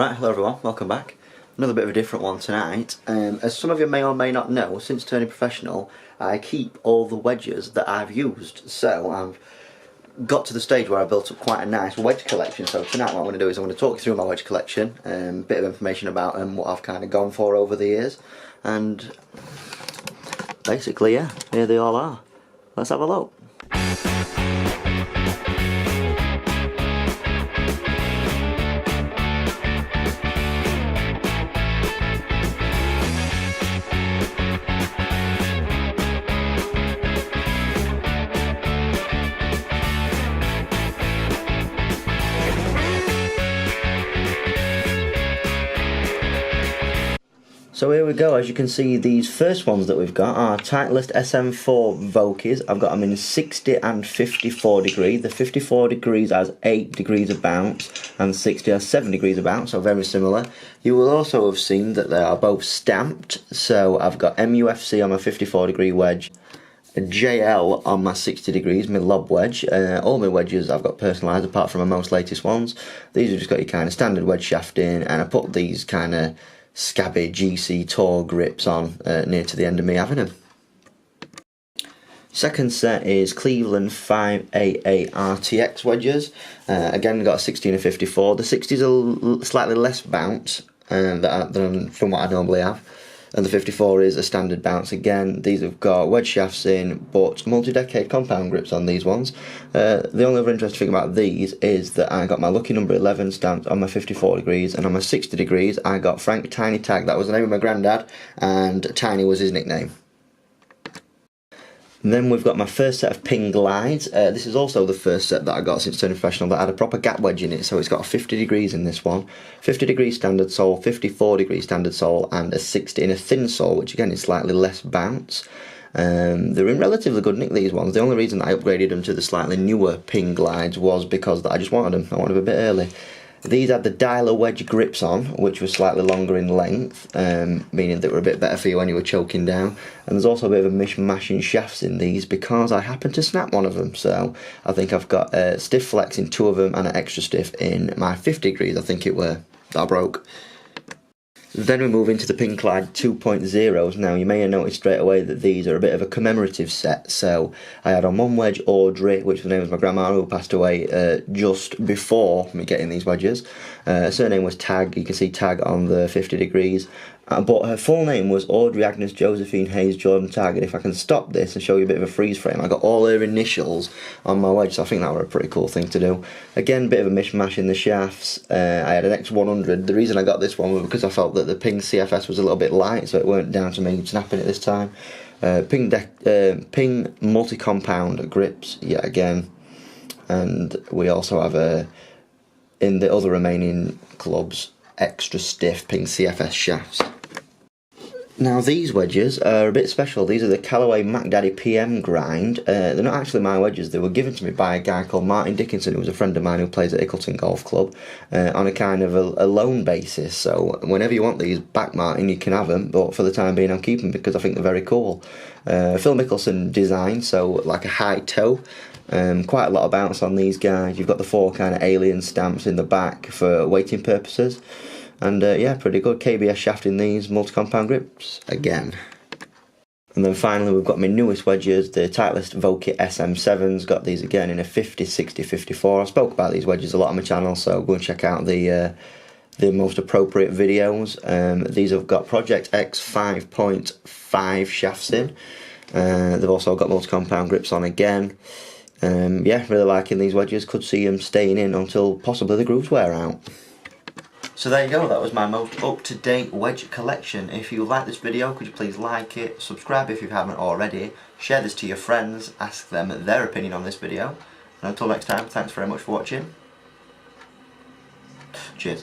Right, hello everyone, welcome back. Another bit of a different one tonight. As some of you may or may not know, since turning professional, I keep all the wedges that I've used. So I've got to the stage where I built up quite a nice wedge collection. So tonight what I'm going to do is I'm going to talk you through my wedge collection, a bit of information about what I've kind of gone for over the years. And basically, yeah, here they all are. Let's have a look. So here we go. As you can see, these first ones that we've got are Titleist SM4 Vokeys. I've got them in 60 and 54 degree. The 54 degrees has 8 degrees of bounce and 60 has 7 degrees of bounce, so very similar. You will also have seen that they are both stamped. So I've got MUFC on my 54 degree wedge, a JL on my 60 degrees, my lob wedge. All my wedges I've got personalised apart from my most latest ones. These have just got your kind of standard wedge shaft in, and I put these kind of scabby GC Tour grips on near to the end of me having them. Second set is Cleveland 588 RTX wedges. Again, we've got a 16 and 54. The 60s are slightly less bounce than from what I normally have, and the 54 is a standard bounce again. These have got wedge shafts in, but multi-decade compound grips on these ones. The only other interesting thing about these is that I got my lucky number 11 stamped on my 54 degrees, and on my 60 degrees I got Frank Tiny Tag. That was the name of my granddad, and Tiny was his nickname. And then we've got my first set of Ping glides. This is also the first set that I got since turning professional that had a proper gap wedge in it, so it's got 50 degrees in this one. 50 degree standard sole, 54 degree standard sole, and a 60 in a thin sole, which again is slightly less bounce. They're in relatively good nick, these ones. The only reason that I upgraded them to the slightly newer Ping glides was because I just wanted them. I wanted them a bit early. These had the dialer wedge grips on, which were slightly longer in length, meaning they were a bit better for you when you were choking down. And there's also a bit of a mishmash in shafts in these because I happened to snap one of them. So I think I've got a stiff flex in 2 of them and an extra stiff in my 50 degrees, I think it were, that I broke. Then we move into the Ping Glide 2.0s. Now you may have noticed straight away that these are a bit of a commemorative set. So I had on one wedge Audrey, which was named as my grandma, who passed away just before me getting these wedges. Her surname was Tag. You can see Tag on the 50 degrees. But her full name was Audrey Agnes Josephine Hayes Jordan Tag, and if I can stop this and show you a bit of a freeze frame, I got all her initials on my wedge, so I think that were a pretty cool thing to do. Again, bit of a mishmash in the shafts. I had an X100. The reason I got this one was because I felt that the Ping CFS was a little bit light, so it weren't down to me snapping it this time. Ping multi-compound grips, yet again, and we also have in the other remaining clubs, extra stiff Ping CFS shafts. Now these wedges are a bit special. These are the Callaway Mac Daddy PM grind. They're not actually my wedges. They were given to me by a guy called Martin Dickinson, who was a friend of mine who plays at Ickleton Golf Club, on a kind of a loan basis. So whenever you want these back, Martin, you can have them, but for the time being I'm keeping them because I think they're very cool. Phil Mickelson design, so like a high toe. Quite a lot of bounce on these guys. You've got the 4 kind of alien stamps in the back for weighting purposes. And yeah, pretty good KBS shaft in these multi-compound grips again. And then finally we've got my newest wedges, the Titleist Vokey SM7s. Got these again in a 50, 60, 54. I spoke about these wedges a lot on my channel, so go and check out the most appropriate videos. These have got Project X 5.5 shafts in. They've also got multi-compound grips on again. Yeah, really liking these wedges. Could see them staying in until possibly the grooves wear out. So there you go, that was my most up-to-date wedge collection. If you like this video, could you please like it, subscribe if you haven't already, share this to your friends, ask them their opinion on this video. And until next time, thanks very much for watching. Cheers.